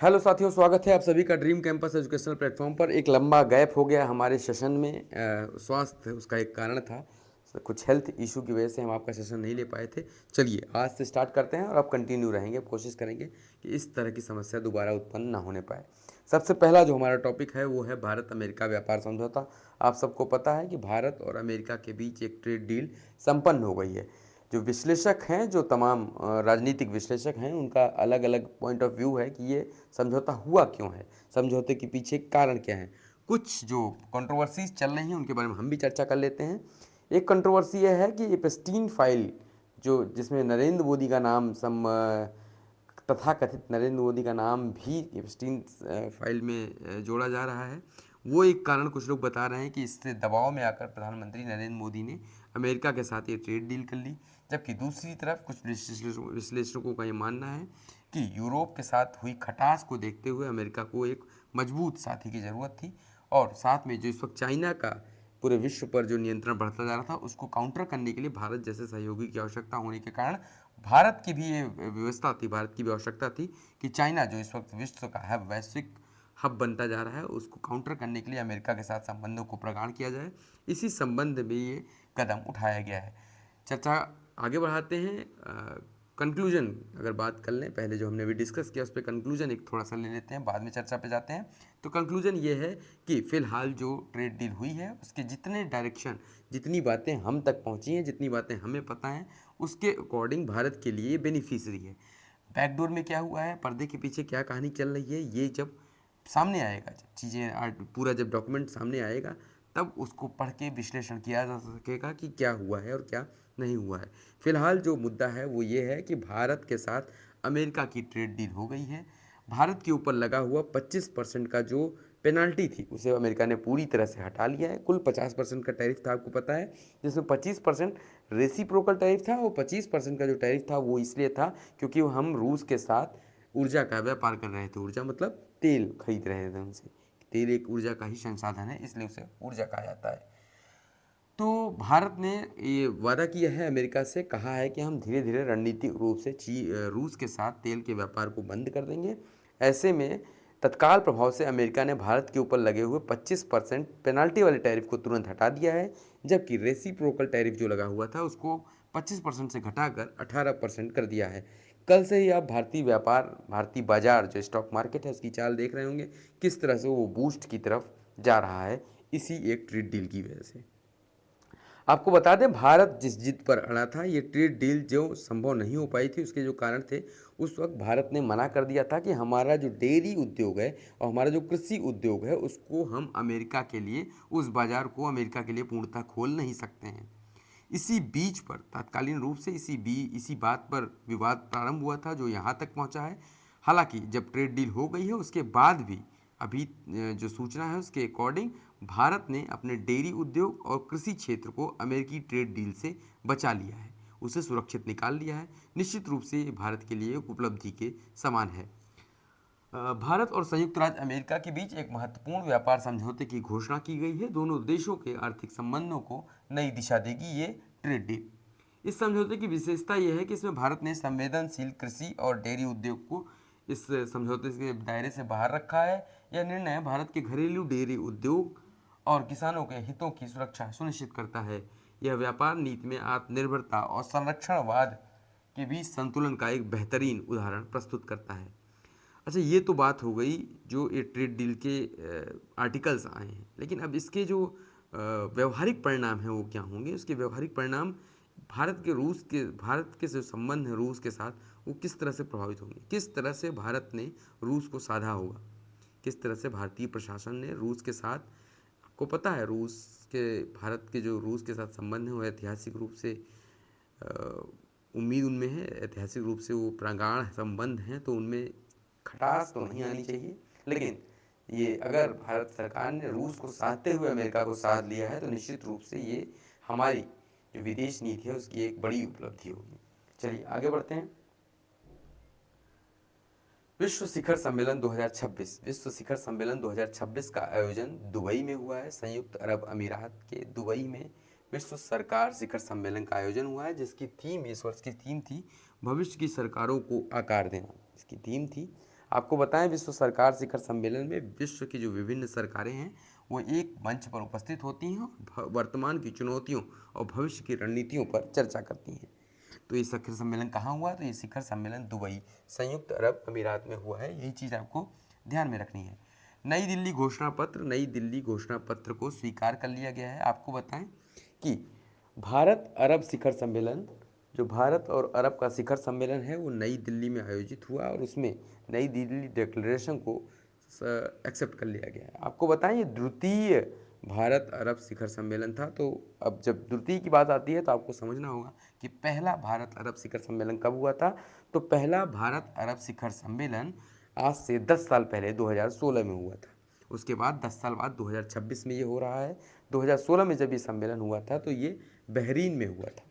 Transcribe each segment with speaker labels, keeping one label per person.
Speaker 1: Hello साथियों, स्वागत है आप सभी का ड्रीम कैंपस एजुकेशनल प्लेटफॉर्म पर। एक लंबा गैप हो गया हमारे सेशन में। स्वास्थ्य उसका एक कारण था। कुछ हेल्थ इशू की वजह से हम आपका सेशन नहीं ले पाए थे। चलिए आज से स्टार्ट करते हैं और आप कंटिन्यू रहेंगे। अब कोशिश करेंगे कि इस तरह की समस्या दोबारा उत्पन्न ना होने पाए। सबसे पहला जो हमारा टॉपिक है वो है भारत अमेरिका व्यापार समझौता। आप सबको पता है कि भारत और अमेरिका के बीच एक ट्रेड डील संपन्न हो गई है। जो विश्लेषक हैं, जो तमाम राजनीतिक विश्लेषक हैं, उनका अलग अलग पॉइंट ऑफ व्यू है कि ये समझौता हुआ क्यों है, समझौते के पीछे कारण क्या है। कुछ जो कंट्रोवर्सीज चल रही हैं उनके बारे में हम भी चर्चा कर लेते हैं। एक कंट्रोवर्सी यह है कि एप्स्टीन फाइल, जो जिसमें नरेंद्र मोदी का नाम तथाकथित नरेंद्र मोदी का नाम भी एप्स्टीन फाइल में जोड़ा जा रहा है, वो एक कारण कुछ लोग बता रहे हैं कि इससे दबाव में आकर प्रधानमंत्री नरेंद्र मोदी ने अमेरिका के साथ ये ट्रेड डील कर ली। जबकि दूसरी तरफ कुछ विश्लेषकों का ये मानना है कि यूरोप के साथ हुई खटास को देखते हुए अमेरिका को एक मजबूत साथी की ज़रूरत थी, और साथ में जो इस वक्त चाइना का पूरे विश्व पर जो नियंत्रण बढ़ता जा रहा था उसको काउंटर करने के लिए भारत जैसे सहयोगी की आवश्यकता होने के कारण भारत की भी ये व्यवस्था थी, भारत की भी आवश्यकता थी कि चाइना जो इस वक्त विश्व का है वैश्विक हब बनता जा रहा है, उसको काउंटर करने के लिए अमेरिका के साथ संबंधों को प्रगाढ़ किया जाए। इसी संबंध में ये कदम उठाया गया है। चर्चा आगे बढ़ाते हैं। कंक्लूजन अगर बात कर लें, पहले जो हमने अभी डिस्कस किया उस पर कंक्लूजन एक थोड़ा सा ले लेते हैं, बाद में चर्चा पे जाते हैं। तो कंक्लूजन ये है कि फ़िलहाल जो ट्रेड डील हुई है उसके जितने डायरेक्शन, जितनी बातें हम तक पहुंची हैं, जितनी बातें हमें पता हैं, उसके अकॉर्डिंग भारत के लिए बेनिफिशरी है। बैकडोर में क्या हुआ है, पर्दे के पीछे क्या कहानी चल रही है, ये जब सामने आएगा, जब चीज़ें पूरा जब डॉक्यूमेंट सामने आएगा तब उसको पढ़ के विश्लेषण किया जा सकेगा कि क्या हुआ है और क्या नहीं हुआ है। फिलहाल जो मुद्दा है वो ये है कि भारत के साथ अमेरिका की ट्रेड डील हो गई है। भारत के ऊपर लगा हुआ 25% का जो पेनाल्टी थी उसे अमेरिका ने पूरी तरह से हटा लिया है। कुल 50% का टैरिफ था, आपको पता है, जिसमें 25% रेसिप्रोकल टैरिफ था और 25% का जो टैरिफ था वो इसलिए था क्योंकि हम रूस के साथ ऊर्जा का व्यापार कर रहे थे। ऊर्जा मतलब तेल खरीद रहे थे उनसे। तेल एक ऊर्जा का ही संसाधन है, इसलिए उसे ऊर्जा कहा जाता है। तो भारत ने ये वादा किया है, अमेरिका से कहा है कि हम धीरे धीरे रणनीतिक रूप से रूस के साथ तेल के व्यापार को बंद कर देंगे। ऐसे में तत्काल प्रभाव से अमेरिका ने भारत के ऊपर लगे हुए 25% पेनाल्टी वाले टैरिफ को तुरंत हटा दिया है, जबकि रेसिप्रोकल टैरिफ जो लगा हुआ था उसको 25% से घटाकर 18% कर दिया है। कल से ही आप भारतीय व्यापार, भारतीय बाजार जो स्टॉक मार्केट है उसकी चाल देख रहे होंगे, किस तरह से वो बूस्ट की तरफ जा रहा है इसी एक ट्रेड डील की वजह से। आपको बता दें, भारत जिस जिद पर अड़ा था, ये ट्रेड डील जो संभव नहीं हो पाई थी उसके जो कारण थे, उस वक्त भारत ने मना कर दिया था कि हमारा जो डेयरी उद्योग है और हमारा जो कृषि उद्योग है उसको हम अमेरिका के लिए, उस बाजार को अमेरिका के लिए पूर्णतः खोल नहीं सकते हैं। इसी बीच पर तात्कालीन रूप से इसी बात पर विवाद प्रारंभ हुआ था जो यहाँ तक पहुँचा है। हालांकि जब ट्रेड डील हो गई है उसके बाद भी अभी जो सूचना है उसके अकॉर्डिंग भारत ने अपने डेयरी उद्योग और कृषि क्षेत्र को अमेरिकी ट्रेड डील से बचा लिया है, उसे सुरक्षित निकाल लिया है। निश्चित रूप से ये भारत के लिए एक उपलब्धि के समान है। भारत और संयुक्त राज्य अमेरिका के बीच एक महत्वपूर्ण व्यापार समझौते की घोषणा की गई है। दोनों देशों के आर्थिक संबंधों को नई दिशा देगी ये ट्रेड डील। इस समझौते की विशेषता यह है कि इसमें भारत ने संवेदनशील कृषि और डेयरी उद्योग को इस समझौते के दायरे से बाहर रखा है। यह निर्णय भारत के घरेलू डेयरी उद्योग और किसानों के हितों की सुरक्षा सुनिश्चित करता है। यह व्यापार नीति में आत्मनिर्भरता और संरक्षणवाद के बीच संतुलन का एक बेहतरीन उदाहरण प्रस्तुत करता है। अच्छा, ये तो बात हो गई जो ये ट्रेड डील के आर्टिकल्स आए हैं, लेकिन अब इसके जो व्यवहारिक परिणाम हैं वो क्या होंगे। उसके व्यवहारिक परिणाम भारत के जो संबंध हैं रूस के साथ, वो किस तरह से प्रभावित होंगे, किस तरह से भारत ने रूस को साधा होगा, किस तरह से भारतीय प्रशासन ने रूस के साथ, आपको पता है भारत के जो रूस के साथ संबंध हैं वो ऐतिहासिक रूप से उम्मीद उनमें है, ऐतिहासिक रूप से वो प्रगाढ़ संबंध हैं, तो उनमें खटास तो नहीं आनी चाहिए। लेकिन ये अगर भारत सरकार ने रूस को साधते हुए अमेरिका को साध लिया है तो निश्चित रूप से ये हमारी जो विदेश नीति है उसकी एक बड़ी उपलब्धि होगी। चलिए आगे बढ़ते हैं। विश्व शिखर सम्मेलन 2026, विश्व शिखर सम्मेलन 2026 का आयोजन दुबई में हुआ है। संयुक्त अरब अमीरात के दुबई में विश्व सरकार शिखर सम्मेलन का आयोजन हुआ है, जिसकी थीम, इस वर्ष की थीम थी भविष्य की सरकारों को आकार देना। इसकी थीम थी आपको बताएं, विश्व सरकार शिखर सम्मेलन में विश्व की जो विभिन्न सरकारें हैं वो एक मंच पर उपस्थित होती हैं और वर्तमान की चुनौतियों और भविष्य की रणनीतियों पर चर्चा करती हैं। तो ये शिखर सम्मेलन कहाँ हुआ? तो ये शिखर सम्मेलन दुबई, संयुक्त अरब अमीरात में हुआ है। यही चीज़ आपको ध्यान में रखनी है। नई दिल्ली घोषणा पत्र, नई दिल्ली घोषणा पत्र को स्वीकार कर लिया गया है। आपको बताएं कि भारत अरब शिखर सम्मेलन, जो भारत और अरब का शिखर सम्मेलन है वो नई दिल्ली में आयोजित हुआ और उसमें नई दिल्ली डिक्लेरेशन को एक्सेप्ट कर लिया गया है। आपको बताएं ये द्वितीय भारत अरब शिखर सम्मेलन था। तो अब जब द्वितीय की बात आती है तो आपको समझना होगा कि पहला भारत अरब शिखर सम्मेलन कब हुआ था। तो पहला भारत अरब शिखर सम्मेलन आज से 10 साल पहले 2016 में हुआ था। उसके बाद 10 साल बाद 2026 में ये हो रहा है। 2016 में जब ये सम्मेलन हुआ था तो ये बहरीन में हुआ था।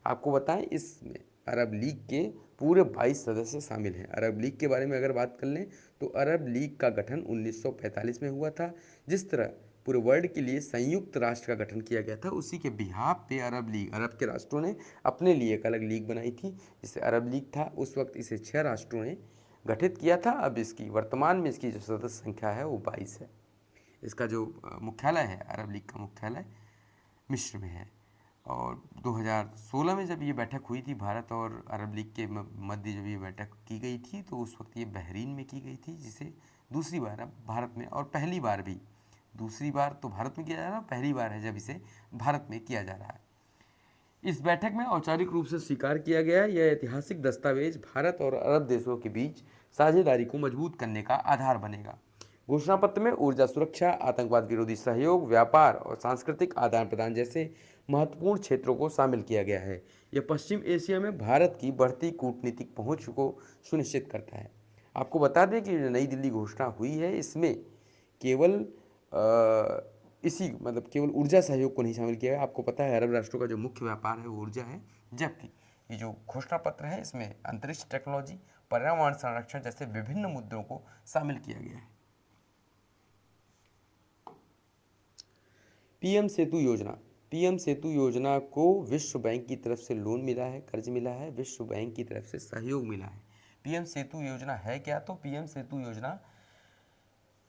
Speaker 1: आपको बताएं इसमें अरब लीग के पूरे 22 सदस्य शामिल हैं। अरब लीग के बारे में अगर बात कर लें तो अरब लीग का गठन 1945 में हुआ था। जिस तरह पूरे वर्ल्ड के लिए संयुक्त राष्ट्र का गठन किया गया था, उसी के बिहाफ पे अरब लीग, अरब के राष्ट्रों ने अपने लिए एक अलग लीग बनाई थी जिसे अरब लीग था। उस वक्त इसे 6 राष्ट्रों ने गठित किया था। अब इसकी वर्तमान में इसकी जो सदस्य संख्या है वो 22 है। इसका जो मुख्यालय है, अरब लीग का मुख्यालय मिस्र में है। और 2016 में जब ये बैठक हुई थी भारत और अरब लीग के मध्य जब ये बैठक की गई थी तो उस वक्त ये बहरीन में की गई थी, जिसे दूसरी बार अब भारत में, और पहली बार भी, दूसरी बार तो भारत में किया जा रहा है, पहली बार है जब इसे भारत में किया जा रहा है। इस बैठक में औपचारिक रूप से स्वीकार किया गया यह ऐतिहासिक दस्तावेज भारत और अरब देशों के बीच साझेदारी को मजबूत करने का आधार बनेगा। घोषणा पत्र में ऊर्जा सुरक्षा, आतंकवाद विरोधी सहयोग, व्यापार और सांस्कृतिक आदान प्रदान जैसे महत्वपूर्ण क्षेत्रों को शामिल किया गया है। यह पश्चिम एशिया में भारत की बढ़ती कूटनीतिक पहुंच को सुनिश्चित करता है। आपको बता दें कि जो नई दिल्ली घोषणा हुई है इसमें केवल इसी मतलब केवल ऊर्जा सहयोग को नहीं शामिल किया है। आपको पता है अरब राष्ट्रों का जो मुख्य व्यापार है वो ऊर्जा है, जबकि ये जो घोषणा पत्र है इसमें अंतरिक्ष टेक्नोलॉजी, पर्यावरण संरक्षण जैसे विभिन्न मुद्दों को शामिल किया गया है। पीएम सेतु योजना, पीएम सेतु योजना को विश्व बैंक की तरफ से लोन मिला है, कर्ज मिला है, विश्व बैंक की तरफ से सहयोग मिला है। पीएम सेतु योजना है क्या? तो पीएम सेतु योजना,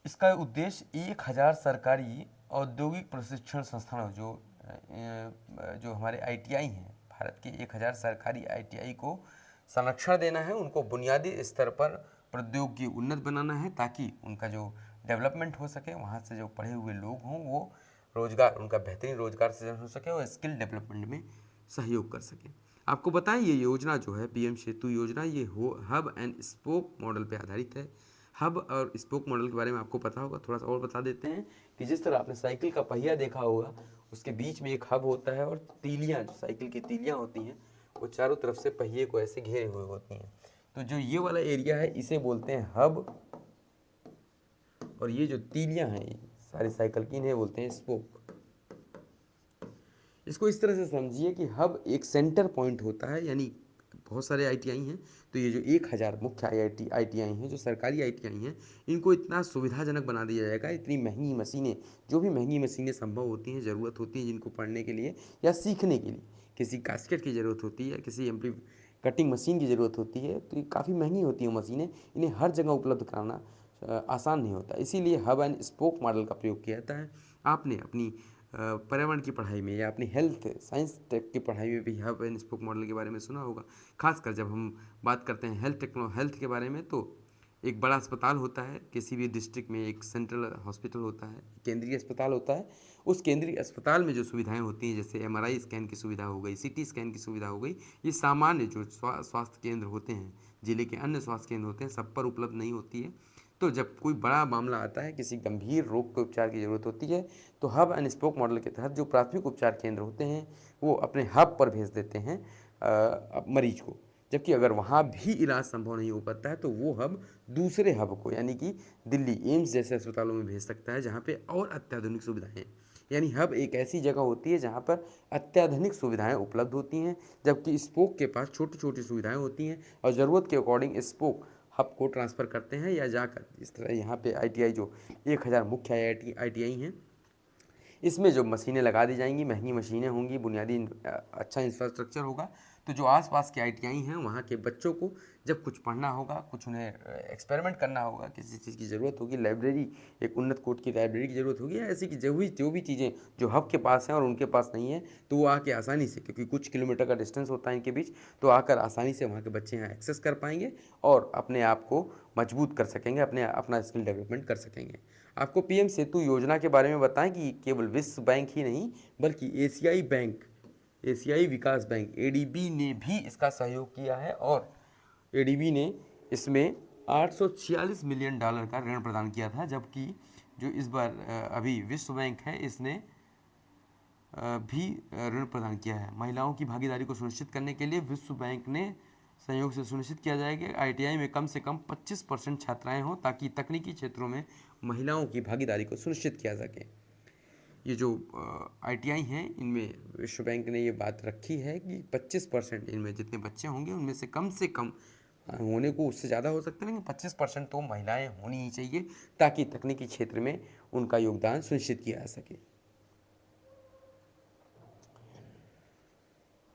Speaker 1: इसका उद्देश्य 1000 सरकारी औद्योगिक प्रशिक्षण संस्थानों, जो हमारे आईटीआई हैं, भारत के 1000 सरकारी आईटीआई को संरक्षण देना है, उनको बुनियादी स्तर पर प्रौद्योगिकी उन्नत बनाना है ताकि उनका जो डेवलपमेंट हो सके, वहाँ से जो पढ़े हुए लोग हों वो रोजगार, उनका बेहतरीन रोजगार सृजन हो सके और स्किल डेवलपमेंट में सहयोग कर सके। आपको बताएं ये योजना जो है पीएम सेतु योजना, ये हब एंड स्पोक मॉडल पे आधारित है। हब और स्पोक मॉडल के बारे में आपको पता होगा, थोड़ा सा और बता देते हैं कि जिस तरह आपने साइकिल का पहिया देखा होगा, उसके बीच में एक हब होता है और तीलियां, जो साइकिल की तीलियां होती हैं वो चारों तरफ से पहिए को ऐसे घेरे हुए होती हैं। तो जो ये वाला एरिया है इसे बोलते हैं हब, और ये जो तीलियां हैं सारी साइकिल की, इन्हें बोलते हैं स्पोक। इसको इस तरह से समझिए कि हब एक सेंटर पॉइंट होता है, यानी बहुत सारे आईटीआई हैं, तो ये जो 1000 मुख्य आईटीआई हैं, जो सरकारी आईटीआई हैं, इनको इतना सुविधाजनक बना दिया जाएगा, इतनी महंगी मशीनें, जो भी महंगी मशीनें संभव होती हैं, ज़रूरत होती है जिनको पढ़ने के लिए या सीखने के लिए, किसी कास्केट की ज़रूरत होती है, किसी एम्प्ली कटिंग मशीन की ज़रूरत होती है, तो ये काफ़ी महंगी होती हैं मशीनें, इन्हें हर जगह उपलब्ध कराना आसान नहीं होता। इसीलिए हब एंड स्पोक मॉडल का प्रयोग किया जाता है। आपने अपनी पर्यावरण की पढ़ाई में या अपनी हेल्थ साइंस टेक की पढ़ाई में भी हब एंड स्पोक मॉडल के बारे में सुना होगा। खासकर जब हम बात करते हैं हेल्थ के बारे में, तो एक बड़ा अस्पताल होता है, किसी भी डिस्ट्रिक्ट में एक सेंट्रल हॉस्पिटल होता है, केंद्रीय अस्पताल होता है। उस केंद्रीय अस्पताल में जो सुविधाएं होती हैं, जैसे एमआरआई स्कैन की सुविधा हो गई, सीटी स्कैन की सुविधा हो गई, ये सामान्य जो स्वास्थ्य केंद्र होते हैं, जिले के अन्य स्वास्थ्य केंद्र होते हैं, सब पर उपलब्ध नहीं होती है। तो जब कोई बड़ा मामला आता है, किसी गंभीर रोग के उपचार की ज़रूरत होती है, तो हब एंड स्पोक मॉडल के तहत जो प्राथमिक उपचार केंद्र होते हैं वो अपने हब पर भेज देते हैं मरीज को। जबकि अगर वहाँ भी इलाज संभव नहीं हो पाता है तो वो हब दूसरे हब को, यानी कि दिल्ली एम्स जैसे अस्पतालों में भेज सकता है, जहाँ पे और अत्याधुनिक सुविधाएं हैं। यानी हब एक ऐसी जगह होती है जहाँ पर अत्याधुनिक सुविधाएं उपलब्ध होती हैं, जबकि स्पोक के पास छोटी छोटी सुविधाएं होती हैं और ज़रूरत के अकॉर्डिंग स्पोक हब को ट्रांसफ़र करते हैं या जाकर, इस तरह यहाँ पे आईटीआई जो 1000 मुख्य आईटीआई हैं, इसमें जो मशीनें लगा दी जाएंगी, महंगी मशीनें होंगी, बुनियादी अच्छा इंफ्रास्ट्रक्चर होगा, तो जो आसपास के आईटीआई हैं वहाँ के बच्चों को जब कुछ पढ़ना होगा, कुछ उन्हें एक्सपेरिमेंट करना होगा, किसी चीज़ की ज़रूरत होगी, लाइब्रेरी, एक उन्नत कोट की लाइब्रेरी की ज़रूरत होगी, या ऐसी कि जो भी चीज़ें जो हब के पास हैं और उनके पास नहीं है, तो वो आके आसानी से, क्योंकि कुछ किलोमीटर का डिस्टेंस होता है इनके बीच, तो आकर आसानी से वहाँ के बच्चे यहाँ एक्सेस कर पाएंगे और अपने आप को मजबूत कर सकेंगे, अपना स्किल डेवलपमेंट कर सकेंगे। आपको पीएम सेतु योजना के बारे में बताएं कि केवल विश्व बैंक ही नहीं बल्कि एशियाई विकास बैंक एडीबी ने भी इसका सहयोग किया है, और एडीबी ने इसमें $846 मिलियन का ऋण प्रदान किया था, जबकि जो इस बार अभी विश्व बैंक है इसने भी ऋण प्रदान किया है। महिलाओं की भागीदारी को सुनिश्चित करने के लिए विश्व बैंक ने संयोग से सुनिश्चित किया जाए कि आईटीआई में कम से कम 25% छात्राएं हों, ताकि तकनीकी क्षेत्रों में महिलाओं की भागीदारी को सुनिश्चित किया सके। ये जो आईटीआई हैं इनमें विश्व बैंक ने ये बात रखी है कि 25% इनमें जितने बच्चे होंगे उनमें से कम होने को, उससे ज़्यादा हो सकते हैं, लेकिन 25% तो महिलाएं होनी ही चाहिए, ताकि तकनीकी क्षेत्र में उनका योगदान सुनिश्चित किया जा सके।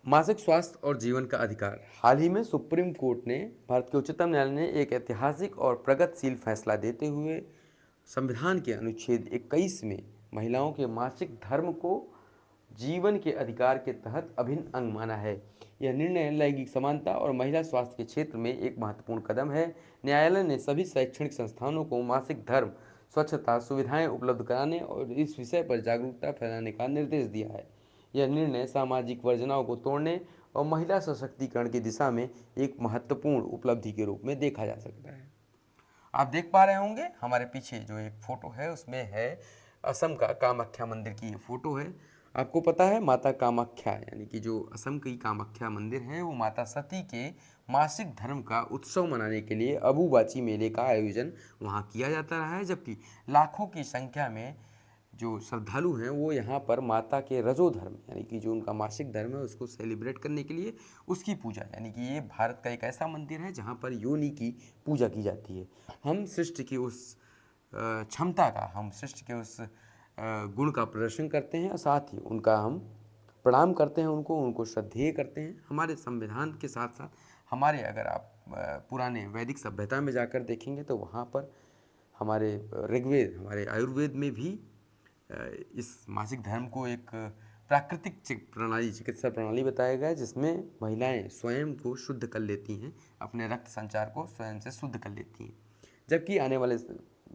Speaker 1: मासिक स्वास्थ्य और जीवन का अधिकार। हाल ही में सुप्रीम कोर्ट ने, भारत के उच्चतम न्यायालय ने एक ऐतिहासिक और प्रगतिशील फैसला देते हुए संविधान के अनुच्छेद 21 में महिलाओं के मासिक धर्म को जीवन के अधिकार के तहत अभिन्न अंग माना है। यह निर्णय लैंगिक समानता और महिला स्वास्थ्य के क्षेत्र में एक महत्वपूर्ण कदम है। न्यायालय ने सभी शैक्षणिक संस्थानों को मासिक धर्म, स्वच्छता सुविधाएं उपलब्ध कराने और इस विषय पर जागरूकता फैलाने का निर्देश दिया है। यह निर्णय सामाजिक वर्जनाओं को तोड़ने और महिला सशक्तिकरण की दिशा में एक महत्वपूर्ण उपलब्धि के रूप में देखा जा सकता है। आप देख पा रहे होंगे हमारे पीछे जो एक फ़ोटो है उसमें है असम का कामाख्या मंदिर की ये फ़ोटो है। आपको पता है माता कामाख्या, यानी कि जो असम की कामाख्या मंदिर है, वो माता सती के मासिक धर्म का उत्सव मनाने के लिए अबुबाची मेले का आयोजन वहाँ किया जाता रहा है, जबकि लाखों की संख्या में जो श्रद्धालु हैं वो यहाँ पर माता के रजो धर्म, यानी कि जो उनका मासिक धर्म है उसको सेलिब्रेट करने के लिए उसकी पूजा, यानी कि ये भारत का एक ऐसा मंदिर है जहाँ पर योनि की पूजा की जाती है। हम सृष्टि की उस क्षमता का, हम सृष्टि के उस गुण का प्रदर्शन करते हैं और साथ ही उनका हम प्रणाम करते हैं, उनको श्रद्धेय करते हैं। हमारे संविधान के साथ साथ हमारे, अगर आप पुराने वैदिक सभ्यता में जाकर देखेंगे तो वहाँ पर हमारे ऋग्वेद, हमारे आयुर्वेद में भी इस मासिक धर्म को एक प्राकृतिक चिकित्सा प्रणाली बताया गया है, जिसमें महिलाएं स्वयं को शुद्ध कर लेती हैं, अपने रक्त संचार को स्वयं से शुद्ध कर लेती हैं। जबकि आने वाले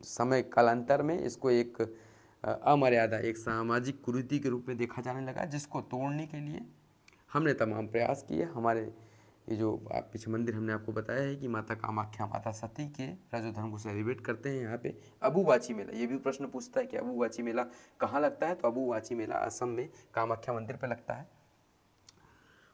Speaker 1: समय कालांतर में इसको एक अमर्यादा, एक सामाजिक कुरीति के रूप में देखा जाने लगा, जिसको तोड़ने के लिए हमने तमाम प्रयास किए। हमारे ये जो पीछे मंदिर हमने आपको बताया है कि माता कामाख्या, माता सती के रजो धर्म को सेलिब्रेट करते हैं यहाँ पे। अबुबाची मेला, ये भी प्रश्न पूछता है कि अबुबाची मेला कहाँ लगता है, तो अबुबाची मेला असम में कामाख्या मंदिर पे लगता है।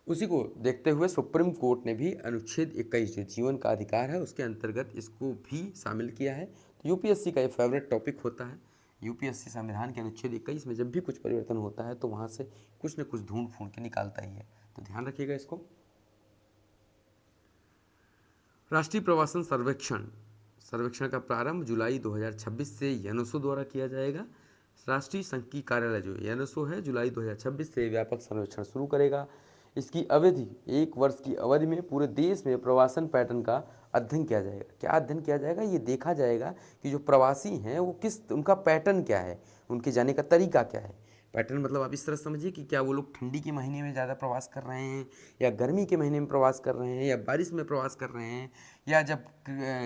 Speaker 1: उसी को देखते हुए सुप्रीम कोर्ट ने भी अनुच्छेद 21 जो जीवन का अधिकार है उसके अंतर्गत इसको भी शामिल किया है। तो यूपीएससी का ये फेवरेट टॉपिक होता है। यूपीएससी संविधान के अनुच्छेद 21 में जब भी कुछ परिवर्तन होता है तो वहाँ से कुछ न कुछ ढूंढ फूंढ के निकालता ही है, तो ध्यान रखिएगा इसको। राष्ट्रीय प्रवासन सर्वेक्षण का प्रारंभ जुलाई 2026 से यूनेस्को द्वारा किया जाएगा। राष्ट्रीय संघीय कार्यालय जो यूनेस्को है जुलाई 2026 से व्यापक सर्वेक्षण शुरू करेगा। इसकी अवधि 1 वर्ष की अवधि में पूरे देश में प्रवासन पैटर्न का अध्ययन किया जाएगा। क्या अध्ययन किया जाएगा? ये देखा जाएगा कि जो प्रवासी हैं वो उनका पैटर्न क्या है, उनके जाने का तरीका क्या है। पैटर्न मतलब आप इस तरह समझिए कि क्या वो लोग ठंडी के महीने में ज़्यादा प्रवास कर रहे हैं, या गर्मी के महीने में प्रवास कर रहे हैं, या बारिश में प्रवास कर रहे हैं, या जब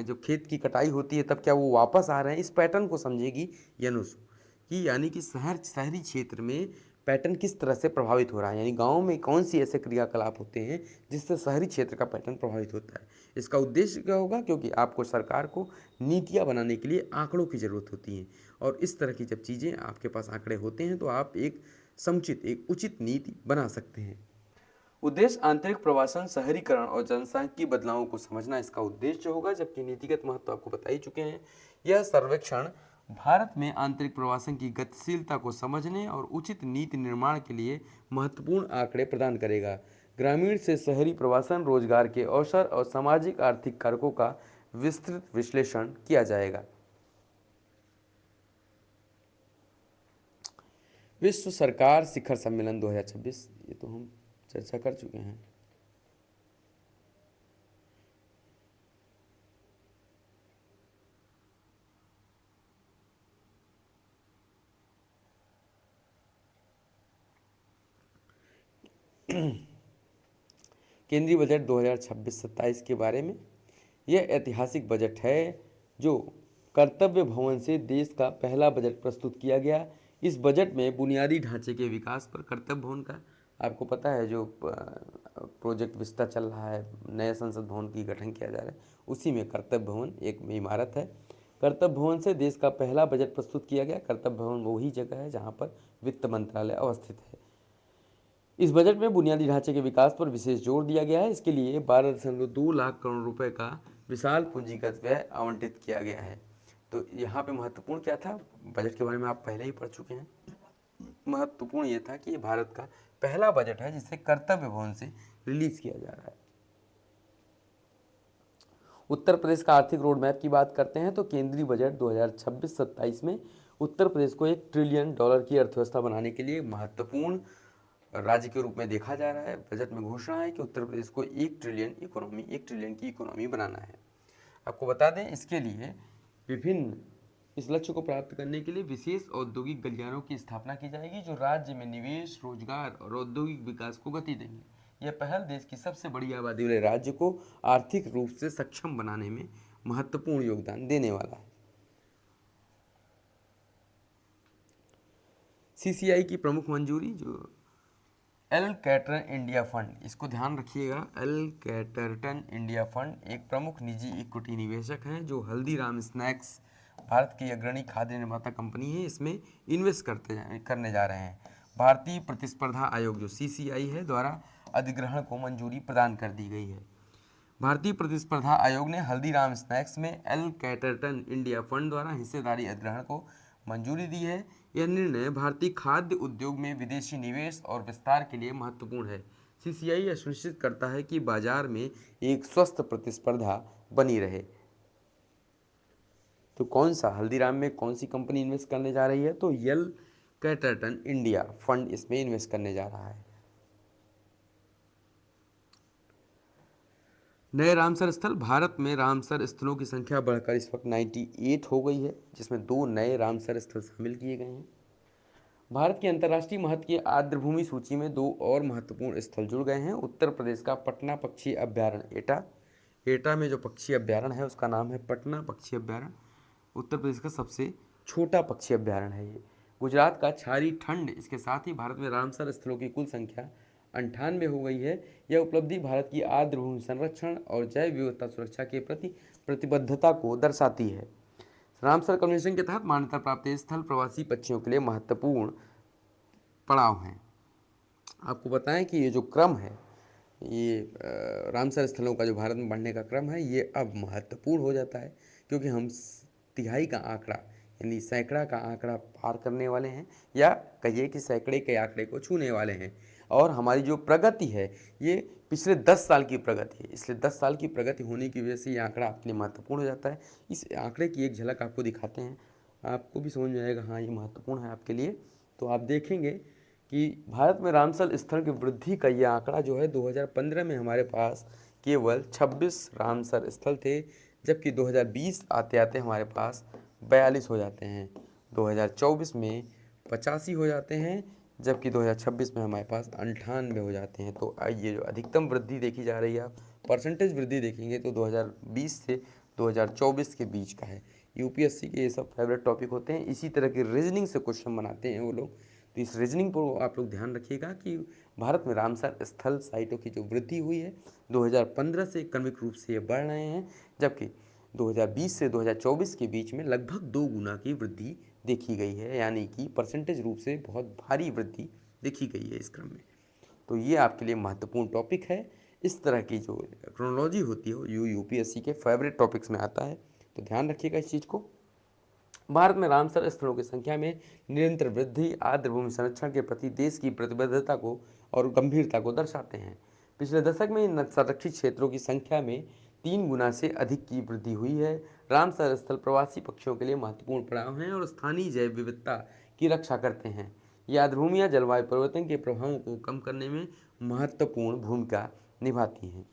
Speaker 1: जो खेत की कटाई होती है तब क्या वो वापस आ रहे हैं। इस पैटर्न को समझेगी यूनेस्को कि, यानी कि शहरी क्षेत्र में पैटर्न किस तरह से प्रभावित हो रहा है, यानी गाँव में कौन सी ऐसे क्रियाकलाप होते हैं जिससे शहरी क्षेत्र का पैटर्न प्रभावित होता है। इसका उद्देश्य क्या होगा? क्योंकि आपको सरकार को नीतियाँ बनाने के लिए आंकड़ों की ज़रूरत होती है, और इस तरह की जब चीज़ें आपके पास आंकड़े होते हैं तो आप एक समुचित, एक उचित नीति बना सकते हैं। उद्देश्य आंतरिक प्रवासन, शहरीकरण और जनसांख्यिकीय बदलावों को समझना इसका उद्देश्य होगा, जबकि नीतिगत महत्व आपको बता ही चुके हैं। यह सर्वेक्षण भारत में आंतरिक प्रवासन की गतिशीलता को समझने और उचित नीति निर्माण के लिए महत्वपूर्ण आंकड़े प्रदान करेगा। ग्रामीण से शहरी प्रवासन, रोजगार के अवसर और सामाजिक आर्थिक कारकों का विस्तृत विश्लेषण किया जाएगा। विश्व सरकार शिखर सम्मेलन 2026, ये तो हम चर्चा कर चुके हैं। केंद्रीय बजट 2026-27 के बारे में। यह ऐतिहासिक बजट है जो कर्तव्य भवन से देश का पहला बजट प्रस्तुत किया गया। इस बजट में बुनियादी ढांचे के विकास पर कर्तव्य भवन का, आपको पता है जो प्रोजेक्ट विस्तार चल रहा है, नए संसद भवन की गठन किया जा रहा है, उसी में कर्तव्य भवन एक इमारत है। कर्तव्य भवन से देश का पहला बजट प्रस्तुत किया गया। कर्तव्य भवन वही जगह है जहाँ पर वित्त मंत्रालय अवस्थित है। इस बजट में बुनियादी ढांचे के विकास पर विशेष जोर दिया गया है। इसके लिए 12.2 लाख करोड़ रुपए का विशाल पूंजीगत व्यय आवंटित किया गया है। तो यहाँ पे महत्वपूर्ण क्या था, बजट के बारे में आप पहले ही पढ़ चुके हैं। महत्वपूर्ण ये था कि ये भारत का पहला बजट है जिसे कर्तव्य भवन से रिलीज किया जा रहा है। उत्तर प्रदेश का आर्थिक रोड मैप की बात करते हैं तो केंद्रीय बजट 2026-27 में उत्तर प्रदेश को $1 ट्रिलियन की अर्थव्यवस्था बनाने के लिए महत्वपूर्ण राज्य के रूप में देखा जा रहा है। बजट में घोषणा है कि उत्तर प्रदेश को 1 ट्रिलियन की इकोनॉमी बनाना है। आपको बता दें, इसके लिए विभिन्न इस लक्ष्य को प्राप्त करने के लिए विशेष औद्योगिक गलियारों की स्थापना की जाएगी जो राज्य में निवेश, रोजगार और औद्योगिक विकास को गति देंगे। यह पहल देश की सबसे बड़ी आबादी वाले राज्य को आर्थिक रूप से सक्षम बनाने में महत्वपूर्ण योगदान देने वाला है। सीसीआई की प्रमुख मंजूरी, जो एल कैटरटन इंडिया फंड, इसको ध्यान रखिएगा। एल कैटरटन इंडिया फंड एक प्रमुख निजी इक्विटी निवेशक हैं जो हल्दीराम स्नैक्स, भारत की अग्रणी खाद्य निर्माता कंपनी है, इसमें इन्वेस्ट करने जा रहे हैं। भारतीय प्रतिस्पर्धा आयोग जो सीसीआई है द्वारा अधिग्रहण को मंजूरी प्रदान कर दी गई है। भारतीय प्रतिस्पर्धा आयोग ने हल्दीराम स्नैक्स में एल कैटरटन इंडिया फंड द्वारा हिस्सेदारी अधिग्रहण को मंजूरी दी है। यह निर्णय भारतीय खाद्य उद्योग में विदेशी निवेश और विस्तार के लिए महत्वपूर्ण है। सीसीआई यह सुनिश्चित करता है कि बाजार में एक स्वस्थ प्रतिस्पर्धा बनी रहे। तो कौन सा, हल्दीराम में कौन सी कंपनी इन्वेस्ट करने जा रही है, तो एल कैटरटन इंडिया फंड इसमें इन्वेस्ट करने जा रहा है। नए रामसर स्थल, भारत में रामसर स्थलों की संख्या बढ़कर इस वक्त 98 हो गई है, जिसमें 2 नए रामसर स्थल शामिल किए गए हैं। भारत की अंतर्राष्ट्रीय महत्व की आर्द्रभूमि सूची में 2 और महत्वपूर्ण स्थल जुड़ गए हैं। उत्तर प्रदेश का पटना पक्षी अभ्यारण्य, एटा में जो पक्षी अभ्यारण्य है उसका नाम है पटना पक्षी अभ्यारण्य। उत्तर प्रदेश का सबसे छोटा पक्षी अभ्यारण्य है ये। गुजरात का छारी ठंड, इसके साथ ही भारत में रामसर स्थलों की कुल संख्या 98 हो गई है। यह उपलब्धि भारत की आर्द्रभूमि संरक्षण और जैव विविधता सुरक्षा के प्रति प्रतिबद्धता को दर्शाती है। रामसर कन्वेंशन के तहत मान्यता प्राप्त स्थल प्रवासी पक्षियों के लिए महत्वपूर्ण पड़ाव हैं। आपको बताएं कि ये जो क्रम है, ये रामसर स्थलों का जो भारत में बढ़ने का क्रम है, ये अब महत्वपूर्ण हो जाता है क्योंकि हम तिहाई का आंकड़ा यानी सैकड़ा का आंकड़ा पार करने वाले हैं, या कहिए कि सैकड़े के आंकड़े को छूने वाले हैं। और हमारी जो प्रगति है ये पिछले 10 साल की प्रगति है, इसलिए 10 साल की प्रगति होने की वजह से ये आंकड़ा आपके लिए महत्वपूर्ण हो जाता है। इस आंकड़े की एक झलक आपको दिखाते हैं, आपको भी समझ में आएगा हाँ ये महत्वपूर्ण है आपके लिए। तो आप देखेंगे कि भारत में रामसर स्थल की वृद्धि का ये आंकड़ा जो है 2015 में हमारे पास केवल 26 रामसर स्थल थे, जबकि 2020 आते आते हमारे पास 42 हो जाते हैं, 2024 में 85 हो जाते हैं, जबकि 2026 में हमारे पास 98 हो जाते हैं। तो ये जो अधिकतम वृद्धि देखी जा रही है, आप परसेंटेज वृद्धि देखेंगे तो 2020 से 2024 के बीच का है। यूपीएससी के ये सब फेवरेट टॉपिक होते हैं, इसी तरह की रीजनिंग से क्वेश्चन बनाते हैं वो लोग। तो इस रीजनिंग पर आप लोग ध्यान रखिएगा कि भारत में रामसर स्थल साइटों की जो वृद्धि हुई है 2015 से क्रमिक रूप से ये बढ़ रहे हैं, जबकि 2020 से 2024 के बीच में लगभग 2 गुना की वृद्धि देखी गई है, यानी कि परसेंटेज रूप से बहुत भारी वृद्धि देखी गई है इस क्रम में। तो ये आपके लिए महत्वपूर्ण टॉपिक है। इस तरह की जो क्रोनोलॉजी होती है वो यूपीएससी के फेवरेट टॉपिक्स में आता है, तो ध्यान रखिएगा इस चीज़ को। भारत में रामसर स्थलों की संख्या में निरंतर वृद्धि आर्द्रभूमि संरक्षण के प्रति देश की प्रतिबद्धता को और गंभीरता को दर्शाते हैं। पिछले दशक में इन संरक्षित क्षेत्रों की संख्या में 3 गुना से अधिक की वृद्धि हुई है। रामसर स्थल प्रवासी पक्षियों के लिए महत्वपूर्ण पड़ाव हैं और स्थानीय जैव विविधता की रक्षा करते हैं। ये आर्द्रभूमियाँ जलवायु परिवर्तन के प्रभावों को कम करने में महत्वपूर्ण भूमिका निभाती हैं।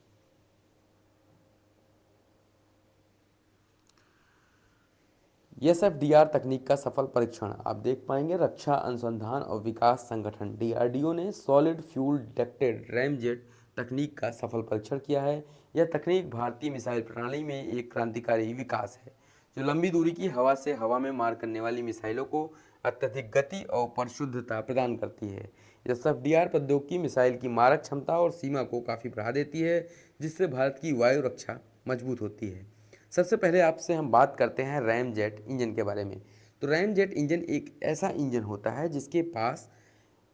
Speaker 1: एसएफडीआर तकनीक का सफल परीक्षण आप देख पाएंगे। रक्षा अनुसंधान और विकास संगठन डीआरडीओ ने सॉलिड फ्यूल डक्टेड रैमजेट तकनीक का सफल परीक्षण किया है। यह तकनीक भारतीय मिसाइल प्रणाली में एक क्रांतिकारी विकास है जो लंबी दूरी की हवा से हवा में मार करने वाली मिसाइलों को अत्यधिक गति और परिशुद्धता प्रदान करती है। एसएफडीआर प्रौद्योगिकी मिसाइल की मारक क्षमता और सीमा को काफ़ी बढ़ा देती है, जिससे भारत की वायु रक्षा मजबूत होती है। सबसे पहले आपसे हम बात करते हैं रैम जेट इंजन के बारे में। तो रैम जेट इंजन एक ऐसा इंजन होता है जिसके पास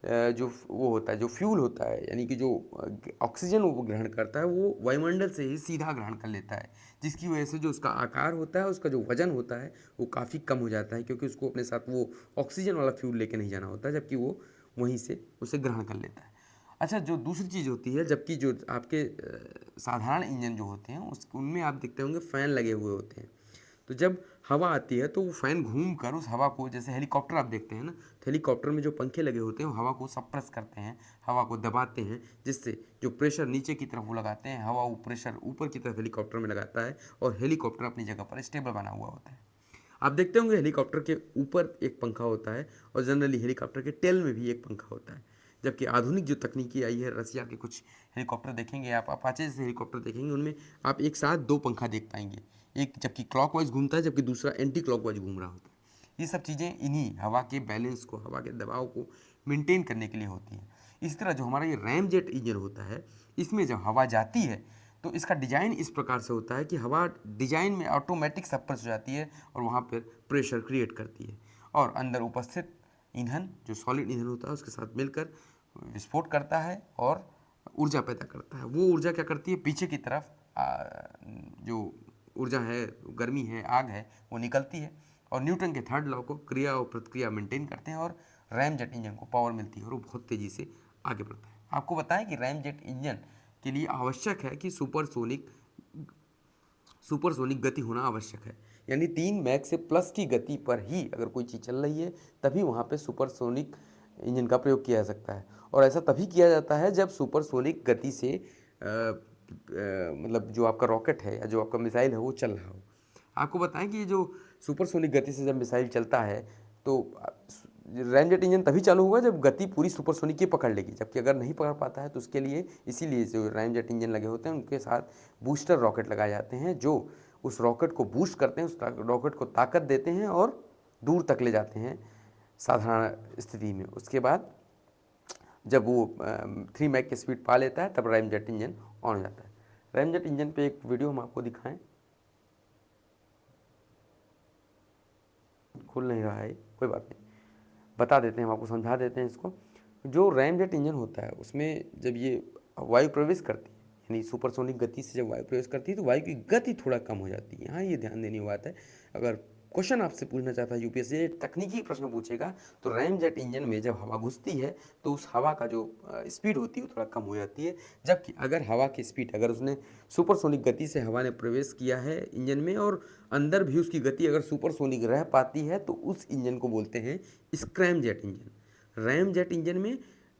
Speaker 1: जो वो होता है, जो फ्यूल होता है, यानी कि जो ऑक्सीजन वो ग्रहण करता है, वो वायुमंडल से ही सीधा ग्रहण कर लेता है, जिसकी वजह से जो उसका आकार होता है, उसका जो वजन होता है, वो काफ़ी कम हो जाता है, क्योंकि उसको अपने साथ वो ऑक्सीजन वाला फ्यूल लेके नहीं जाना होता है, जबकि वो वहीं से उसे ग्रहण कर लेता है। अच्छा, जो दूसरी चीज़ होती है, जबकि जो आपके साधारण इंजन जो होते हैं उस उनमें आप देखते होंगे फ़ैन लगे हुए होते हैं। तो जब हवा आती है तो वो फ़ैन घूम कर उस हवा को, जैसे हेलीकॉप्टर आप देखते हैं ना, तो हेलीकॉप्टर में जो पंखे लगे होते हैं वो हवा को सप्रेस करते हैं, हवा को दबाते हैं, जिससे जो प्रेशर नीचे की तरफ वो लगाते हैं, हवा वो प्रेशर ऊपर की तरफ हेलीकॉप्टर में लगाता है और हेलीकॉप्टर अपनी जगह पर स्टेबल बना हुआ होता है। आप देखते होंगे हेलीकॉप्टर के ऊपर एक पंखा होता है और जनरली हेलीकॉप्टर के टेल में भी एक पंखा होता है। जबकि आधुनिक जो तकनीकी आई है, रसिया के कुछ हेलीकॉप्टर देखेंगे आप, अपाचे जैसे हेलीकॉप्टर देखेंगे, उनमें आप एक साथ दो पंखा देख पाएंगे, एक जबकि क्लॉकवाइज घूमता है जबकि दूसरा एंटी क्लॉकवाइज घूम रहा होता है। ये सब चीज़ें इन्हीं हवा के बैलेंस को, हवा के दबाव को मेंटेन करने के लिए होती हैं। इसी तरह जो हमारा ये रैम जेट इंजन होता है, इसमें जब हवा जाती है तो इसका डिज़ाइन इस प्रकार से होता है कि हवा डिज़ाइन में ऑटोमेटिक सप्रेस हो जाती है और वहाँ पर प्रेशर क्रिएट करती है, और अंदर उपस्थित ईंधन जो सॉलिड ईंधन होता है उसके साथ मिलकर विस्फोट करता है और ऊर्जा पैदा करता है। वो ऊर्जा क्या करती है, पीछे की तरफ जो ऊर्जा है, गर्मी है, आग है, वो निकलती है और न्यूटन के थर्ड लॉ को, क्रिया और प्रतिक्रिया मेंटेन करते हैं और रैम जेट इंजन को पावर मिलती है और वो बहुत तेज़ी से आगे बढ़ता है। आपको बताएं कि रैम जेट इंजन के लिए आवश्यक है कि सुपरसोनिक गति होना आवश्यक है, यानी 3 मैक से प्लस की गति पर ही अगर कोई चीज़ चल रही है तभी वहाँ पे सुपरसोनिक इंजन का प्रयोग किया जा सकता है। और ऐसा तभी किया जाता है जब सुपरसोनिक गति से मतलब जो आपका रॉकेट है या जो आपका मिसाइल है वो चल रहा हो। आपको बताएं कि ये जो सुपरसोनिक गति से जब मिसाइल चलता है तो रैमजेट इंजन तभी चालू होगा जब गति पूरी सुपरसोनिक की पकड़ लेगी, जबकि अगर नहीं पकड़ पाता है तो उसके लिए, इसीलिए जो रैमजेट इंजन लगे होते हैं उनके साथ बूस्टर रॉकेट लगाए जाते हैं जो उस रॉकेट को बूस्ट करते हैं, उस रॉकेट को ताकत देते हैं और दूर तक ले जाते हैं साधारण स्थिति में। उसके बाद जब वो 3 मैक की स्पीड पा लेता है तब रैमजेट इंजन ऑन हो जाता है। रैमजेट इंजन पे एक वीडियो हम आपको दिखाएं, खुल नहीं रहा है, कोई बात नहीं, बता देते हैं, हम आपको समझा देते हैं इसको। जो रैमजेट इंजन होता है उसमें जब ये वायु प्रवेश करती है, यानी सुपरसोनिक गति से जब वायु प्रवेश करती है तो वायु की गति थोड़ा कम हो जाती है। हाँ, ये ध्यान देने की बात है। अगर क्वेश्चन आपसे पूछना चाहता है यूपीएससी, तकनीकी प्रश्न पूछेगा, तो रैमजेट इंजन में जब हवा घुसती है तो उस हवा का जो स्पीड होती है वो थोड़ा कम हो जाती है, जबकि अगर हवा की स्पीड, अगर उसने सुपरसोनिक गति से हवा ने प्रवेश किया है इंजन में और अंदर भी उसकी गति अगर सुपरसोनिक रह पाती है तो उस इंजन को बोलते हैं स्क्रैमजेट इंजन। रैमजेट इंजन में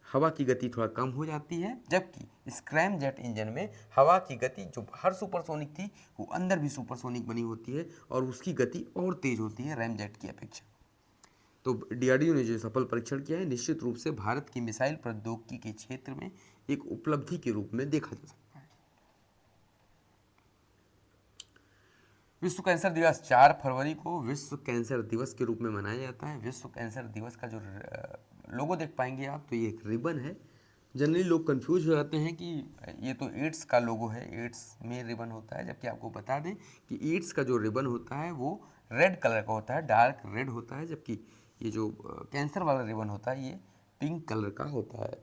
Speaker 1: हवा की गति थोड़ा कम हो जाती है, जबकि स्क्रैमजेट इंजन में हवा की गति जो बाहर सुपरसोनिक थी वो अंदर भी सुपरसोनिक बनी होती है और उसकी गति और तेज होती है रैमजेट की अपेक्षा। तो डीआरडीओ ने जो सफल परीक्षण किया है, निश्चित रूप से भारत की मिसाइल प्रौद्योगिकी के क्षेत्र में एक उपलब्धि के रूप में देखा जा सकता है। विश्व कैंसर दिवस 4 फरवरी को विश्व कैंसर दिवस के रूप में मनाया जाता है। विश्व कैंसर दिवस का जो लोगो देख पाएंगे आप, तो ये एक रिबन है। जनरली लोग कंफ्यूज हो जाते हैं कि ये तो एड्स का लोगो है, एड्स में रिबन होता है, जबकि आपको बता दें कि एड्स का जो रिबन होता है वो रेड कलर का होता है, डार्क रेड होता है, जबकि ये जो कैंसर वाला रिबन होता है ये पिंक कलर का होता है।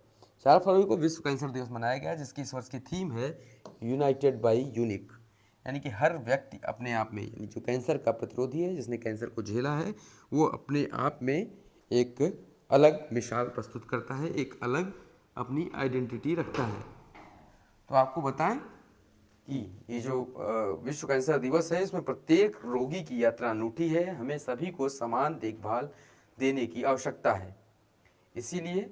Speaker 1: 4 फरवरी को विश्व कैंसर दिवस मनाया गया, जिसकी इस वर्ष की थीम है यूनाइटेड बाई यूनिक, यानी कि हर व्यक्ति अपने आप में, यानी जो कैंसर का प्रतिरोधी है, जिसने कैंसर को झेला है, वो अपने आप में एक अलग मिसाल प्रस्तुत करता है, एक अलग अपनी आइडेंटिटी रखता है। तो आपको बताएं कि ये जो विश्व कैंसर दिवस है, इसमें प्रत्येक रोगी की यात्रा अनूठी है, हमें सभी को समान देखभाल देने की आवश्यकता है। इसीलिए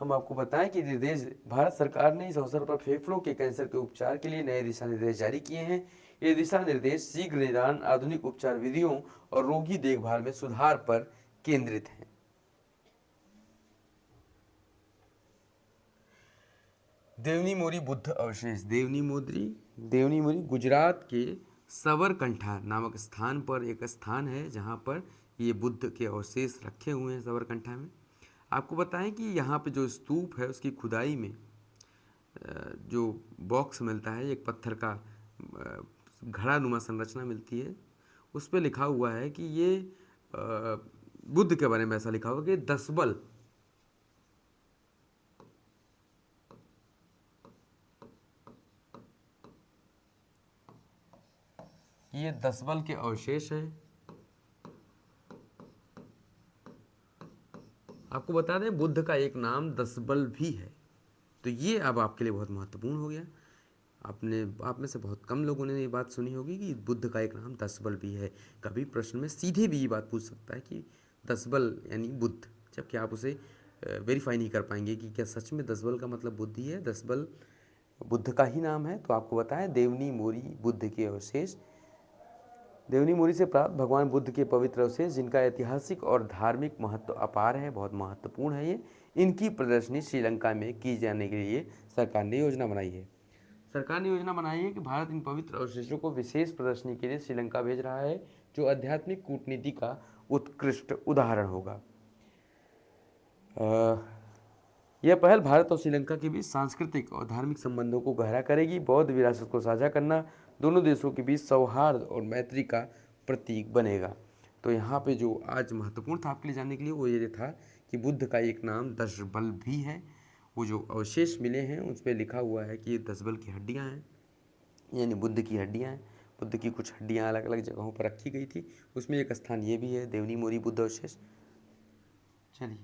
Speaker 1: हम आपको बताएं कि निर्देश, भारत सरकार ने इस अवसर पर फेफड़ों के कैंसर के उपचार के लिए नए दिशा निर्देश जारी किए हैं। ये दिशा निर्देश शीघ्र निदान, आधुनिक उपचार विधियों और रोगी देखभाल में सुधार पर केंद्रित हैं। देवनी मोरी बुद्ध अवशेष। देवनी मोरी गुजरात के सबरकंठा नामक स्थान पर एक स्थान है जहाँ पर ये बुद्ध के अवशेष रखे हुए हैं सबरकंठा में। आपको बताएं कि यहाँ पे जो स्तूप है उसकी खुदाई में जो बॉक्स मिलता है, एक पत्थर का घड़ा नुमा संरचना मिलती है, उस पर लिखा हुआ है कि ये बुद्ध के बारे में ऐसा लिखा हुआ कि दसबल के अवशेष हैं। आपको बता दें बुद्ध का एक नाम दसबल भी है। तो ये अब आपके लिए बहुत महत्वपूर्ण हो गया। आप में से बहुत कम लोगों ने ये बात सुनी होगी कि बुद्ध का एक नाम दसबल भी है। कभी प्रश्न में सीधे भी ये बात पूछ सकता है कि दसबल यानी बुद्ध, जबकि आप उसे वेरीफाई नहीं कर पाएंगे कि क्या सच में दसबल का मतलब बुद्ध ही है, दसबल बुद्ध का ही नाम है। तो आपको बताएं देवनी मोरी बुद्ध के अवशेष। देवनी मोरी से प्राप्त भगवान बुद्ध के पवित्र अवशेष, जिनका ऐतिहासिक और धार्मिक महत्व अपार है, बहुत महत्वपूर्ण है ये। इनकी प्रदर्शनी श्रीलंका में की जाने के लिए सरकार ने योजना बनाई है। सरकार ने योजना बनाई है कि भारत इन पवित्र अवशेषों को विशेष प्रदर्शनी के लिए श्रीलंका भेज रहा है, जो आध्यात्मिक कूटनीति का उत्कृष्ट उदाहरण होगा। यह पहल भारत और श्रीलंका के बीच सांस्कृतिक और धार्मिक संबंधों को गहरा करेगी। बौद्ध विरासत को साझा करना दोनों देशों के बीच सौहार्द और मैत्री का प्रतीक बनेगा। तो यहाँ पे जो आज महत्वपूर्ण था आपके लिए जानने के लिए वो ये था कि बुद्ध का एक नाम दसबल भी है। वो जो अवशेष मिले हैं उस पर लिखा हुआ है कि ये दसबल की हड्डियाँ हैं, यानी बुद्ध की हड्डियाँ हैं। बुद्ध की कुछ हड्डियाँ अलग अलग जगहों पर रखी गई थी, उसमें एक स्थान ये भी है, देवनी मोरी बुद्ध अवशेष। चलिए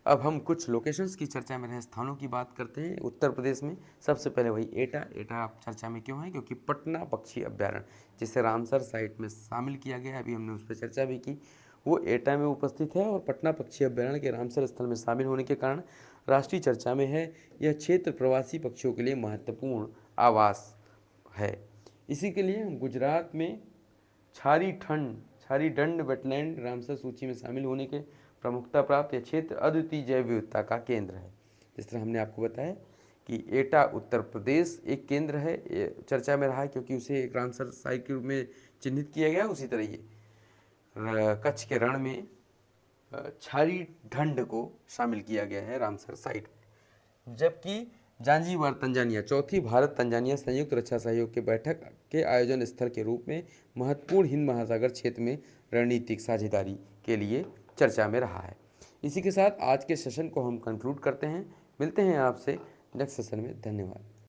Speaker 1: अब हम कुछ लोकेशंस की चर्चा में रहे स्थानों की बात करते हैं। उत्तर प्रदेश में सबसे पहले वही एटा चर्चा में क्यों है, क्योंकि पटना पक्षी अभ्यारण्य, जिसे रामसर साइट में शामिल किया गया, अभी हमने उस पर चर्चा भी की, वो एटा में उपस्थित है और पटना पक्षी अभ्यारण्य के रामसर स्थल में शामिल होने के कारण राष्ट्रीय चर्चा में है। यह क्षेत्र प्रवासी पक्षियों के लिए महत्वपूर्ण आवास है। इसी के लिए हम गुजरात में छारी दंड वेटलैंड रामसर सूची में शामिल होने के प्रमुखता प्राप्त यह क्षेत्र अद्वितीय जैव विविधता का केंद्र है। जिस तरह हमने आपको बताया कि एटा उत्तर प्रदेश एक केंद्र है, ये चर्चा में रहा है क्योंकि उसे एक रामसर साइट के रूप में चिन्हित किया गया। उसी तरह ये कच्छ के रण में छारी ढंड को शामिल किया गया है रामसर साइट में। जबकि जांजीबार तंजानिया चौथी भारत तंजानिया संयुक्त रक्षा सहयोग के बैठक के आयोजन स्थल के रूप में महत्वपूर्ण हिंद महासागर क्षेत्र में रणनीतिक साझेदारी के लिए चर्चा में रहा है। इसी के साथ आज के सेशन को हम कंक्लूड करते हैं। मिलते हैं आपसे नेक्स्ट सेशन में। धन्यवाद।